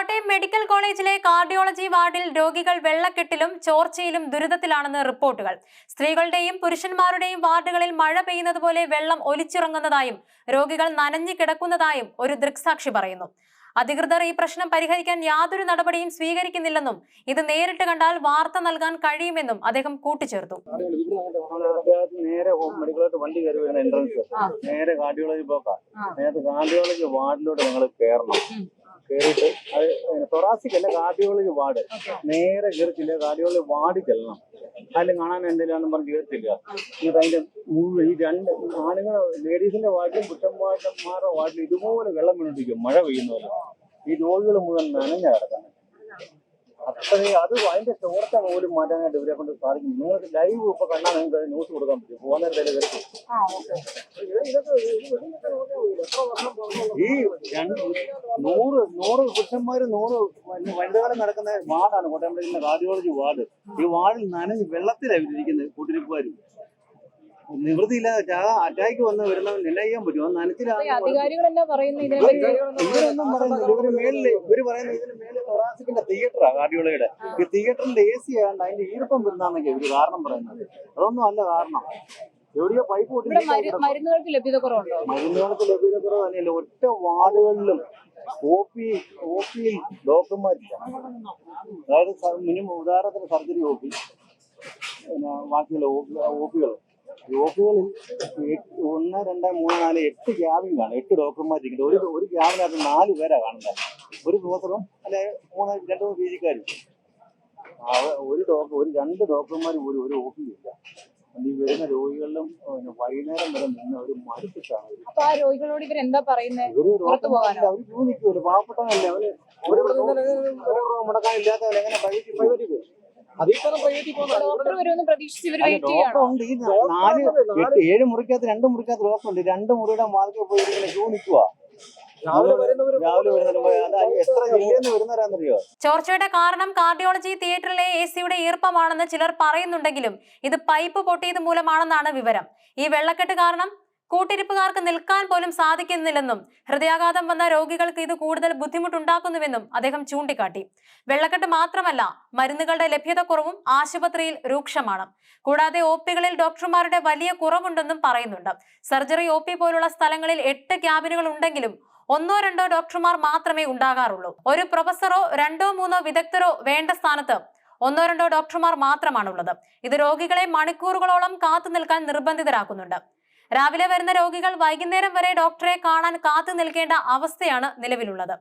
Kottayam medical കോളേജിലെ cardiology വാർഡിൽ രോഗികൾ വെള്ളക്കെട്ടിലും ചോർച്ചയിലും ദുരിതത്തിലാണെന്ന് റിപ്പോർട്ടുകൾ. സ്ത്രീകളുടെയും പുരുഷന്മാരുടെയും വാർഡുകളിൽ മഴ പെയ്യുന്നത് പോലെ വെള്ളം ഒലിച്ചിറങ്ങുന്നതായും രോഗികൾ നനഞ്ഞു കിടക്കുന്നതായും ഒരു ദൃക്സാക്ഷി പറയുന്നു. അധികൃതർ ഈ പ്രശ്നം പരിഹരിക്കാൻ യാതൊരു നടപടിയും സ്വീകരിക്കുന്നില്ലെന്നും ഇത് നേരിട്ട് കണ്ടാൽ വാർത്ത നൽകാൻ കഴിയുമെന്നും അദ്ദേഹം കൂട്ടിച്ചേർത്തു. നേരെ മെഡിക്കലോട്ട് വണ്ടി കയറി വരുന്ന എൻട്രൻസ് നേരെ കാർഡിയോളജി ബ്ലോക്കാണ്. നേരത്തെ കാർഡിയോളജി വാർഡിലോട്ട് നിങ്ങൾ കയറണം. കയറിയിട്ട് അത് തൊറാസിക് അല്ല, കാർഡിയോളജി വാർഡ് നേരെ കയറിച്ചില്ല. കാർഡിയോളജി വാർഡ് ചെല്ലണം. അതിൽ കാണാൻ എന്തെങ്കിലും പറഞ്ഞ് കയറിച്ചില്ല. എന്നിട്ട് അതിന്റെ ഈ രണ്ട് ആണുങ്ങൾ ലേഡീസിന്റെ വാർഡിലും പുരുഷന്മാരുടെ വാർഡിലും ഇതുപോലെ വെള്ളം വീണിട്ടിരിക്കും. മഴ പെയ്യുന്നവരെ ഈ രോഗികൾ മുഴുവൻ നനഞ്ഞ കിടക്കണം. അത്രയും അത് അതിന്റെ ചോർച്ച പോലും മാറ്റാനായിട്ട് ഇവരെ കൊണ്ട് സാധിക്കും. നിങ്ങൾക്ക് ലൈവ് ഇപ്പൊ കണ്ടാൽ നിങ്ങൾക്ക് ന്യൂസ് കൊടുക്കാൻ പറ്റും. പോകുന്നവരുടെ ഈ 100 പുരുഷന്മാര് 100 വനിതകളെ നടക്കുന്ന വാർഡാണ് കോട്ടയം കാർഡിയോളജി വാർഡ്. ഈ വാർഡിൽ നനഞ്ഞ് വെള്ളത്തിലാണ് ഇരിക്കുന്നത് കൂട്ടിരിപ്പുകാരും. നിവൃത്തിയില്ലാതെ അറ്റാക്ക് വന്ന് വരുന്നവൻ എന്നാ ചെയ്യാൻ പറ്റുമോ? നനച്ചിലാണ് അധികാരികളെല്ലാം പറയുന്നത്. ഇവരൊന്നും പറയുന്നില്ല. ഇവര് പറയുന്നത് ഇതിന് മേലെ തൊറാസിക്കിന്റെ തിയേറ്ററാ കാർഡിയോളജിയുടെ. ഈ തിയേറ്ററിന്റെ AC ആണ്ട് അതിന്റെ ഈർപ്പം വരുന്നതാണെങ്കിൽ ഇവര് കാരണം പറയുന്നത്. അതൊന്നും അല്ല കാരണം. എവിടെയോ പൈപ്പ് പൊട്ടി മരുന്നുകൾക്ക് ലഭ്യത കുറവുണ്ടോ? മരുന്നുകൾക്ക് ലഭ്യത കുറവ് തന്നെയല്ല. ഒറ്റ വാർഡുകളിലും OP-യിൽ ഡോക്ടർമാരില്ല. അതായത് മിനിമം ഉദാഹരണത്തിന് സർജറി OP, പിന്നെ ബാക്കിയുള്ള OP-കൾ OP-കളിൽ 1, 2, 3, 4, 8 ക്യാബിൻ കാണും. 8 ഡോക്ടർമാരിരിക്കുന്നത്. ഒരു ക്യാബിനകത്ത് 4 പേരാ കാണുന്നത്. ഒരു പ്രൊഫസറും അല്ലെ 2 PG-ക്കാരും. ഒരു 2 ഡോക്ടർമാർ പോലും ഒരു OP-യില്ല. ഈ വരുന്ന രോഗികളിലും വൈകുന്നേരം വരെ നിന്ന് ഒരു മടുത്തിട്ടാണ്. അപ്പൊ ആ രോഗികളോട് ഇവരെന്താ പറയുന്നത്? അവര് ക്യൂ നിൽക്കുമല്ലോ. പാവപ്പെട്ടവനല്ലേ അവര്. മുടക്കാനില്ലാത്തവരെ എങ്ങനെ പ്രൈവറ്റ് പോകും? ഡോക്ടർ വരുമെന്ന് പ്രതീക്ഷിച്ച് ഇവർ വെയിറ്റ് ചെയ്യണം. ഡോക്ടറുണ്ട്. ഈ 4, 8, 7 മുറിക്കകത്ത് 2 മുറിക്കകത്ത് ഡോക്ടറുണ്ട്. 2 മുറിയുടെ വാതിൽ പോയി ക്യൂ നിൽക്കുക. ചോർച്ചയുടെ കാരണം കാർഡിയോളജി തിയേറ്ററിലെ AC-യുടെ ഈർപ്പമാണെന്ന് ചിലർ പറയുന്നുണ്ടെങ്കിലും ഇത് പൈപ്പ് പൊട്ടിയത് മൂലമാണെന്നാണ് വിവരം. ഈ വെള്ളക്കെട്ട് കാരണം കൂട്ടിരിപ്പുകാർക്ക് നിൽക്കാൻ പോലും സാധിക്കുന്നില്ലെന്നും ഹൃദയാഘാതം വന്ന രോഗികൾക്ക് ഇത് കൂടുതൽ ബുദ്ധിമുട്ടുണ്ടാക്കുന്നുവെന്നും അദ്ദേഹം ചൂണ്ടിക്കാട്ടി. വെള്ളക്കെട്ട് മാത്രമല്ല, മരുന്നുകളുടെ ലഭ്യതക്കുറവും ആശുപത്രിയിൽ രൂക്ഷമാണ്. കൂടാതെ OP-കളിൽ ഡോക്ടർമാരുടെ വലിയ കുറവുണ്ടെന്നും പറയുന്നുണ്ട്. സർജറി OP പോലുള്ള സ്ഥലങ്ങളിൽ 8 ക്യാബിനുകൾ ഉണ്ടെങ്കിലും 1-2 ഡോക്ടർമാർ മാത്രമേ ഉണ്ടാകാറുള്ളൂ. ഒരു പ്രൊഫസറോ 2-3 വിദഗ്ധരോ വേണ്ട സ്ഥാനത്ത് 1-2 ഡോക്ടർമാർ മാത്രമാണുള്ളത്. ഇത് രോഗികളെ മണിക്കൂറുകളോളം കാത്തു നിൽക്കാൻ നിർബന്ധിതരാക്കുന്നുണ്ട്. രാവിലെ വരുന്ന രോഗികൾ വൈകുന്നേരം വരെ ഡോക്ടറെ കാണാൻ കാത്തു നിൽക്കേണ്ട അവസ്ഥയാണ് നിലവിലുള്ളത്.